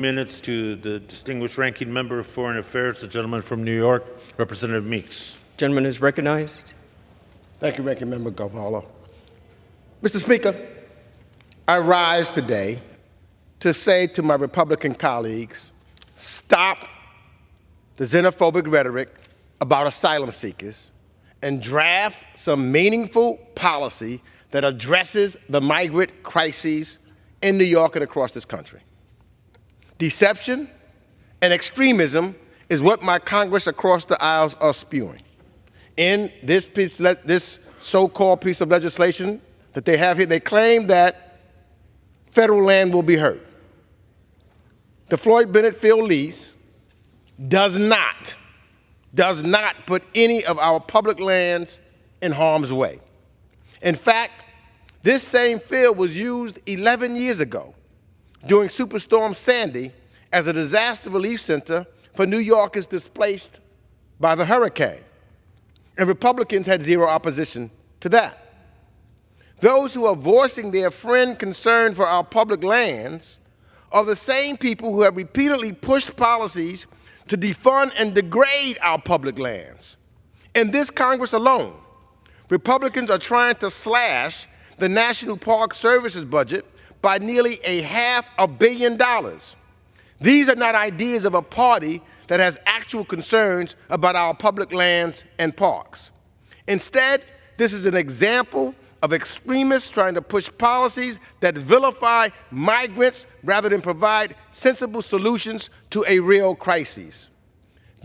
Minutes to the distinguished ranking member of Foreign Affairs, the gentleman from New York, Representative Meeks. Gentleman is recognized. Thank you, Ranking Member Gavala. Mr. Speaker, I rise today to say to my Republican colleagues, stop the xenophobic rhetoric about asylum seekers and draft some meaningful policy that addresses the migrant crises in New York and across this country. Deception and extremism is what my Congress across the aisles are spewing. In this so-called piece of legislation that they have here, they claim that federal land will be hurt. The Floyd Bennett field lease does not put any of our public lands in harm's way. In fact, this same field was used 11 years ago during Superstorm Sandy as a disaster relief center for New Yorkers displaced by the hurricane. And Republicans had zero opposition to that. Those who are voicing their friend concern for our public lands are the same people who have repeatedly pushed policies to defund and degrade our public lands. In this Congress alone, Republicans are trying to slash the National Park Services budget by nearly $500 million. These are not ideas of a party that has actual concerns about our public lands and parks. Instead, this is an example of extremists trying to push policies that vilify migrants rather than provide sensible solutions to a real crisis.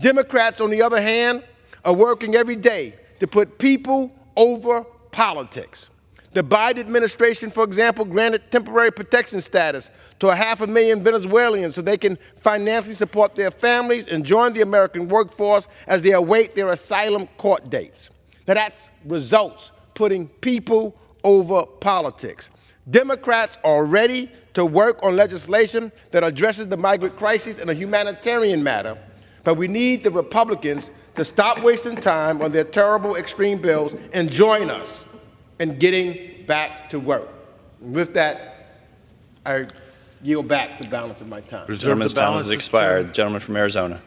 Democrats, on the other hand, are working every day to put people over politics. The Biden administration, for example, granted temporary protection status to 500,000 Venezuelans so they can financially support their families and join the American workforce as they await their asylum court dates. Now that's results putting people over politics. Democrats are ready to work on legislation that addresses the migrant crisis in a humanitarian manner, but we need the Republicans to stop wasting time on their terrible extreme bills and join us in getting back to work. And with that, I yield back the balance of my time. The gentleman's time has expired. The gentleman from Arizona.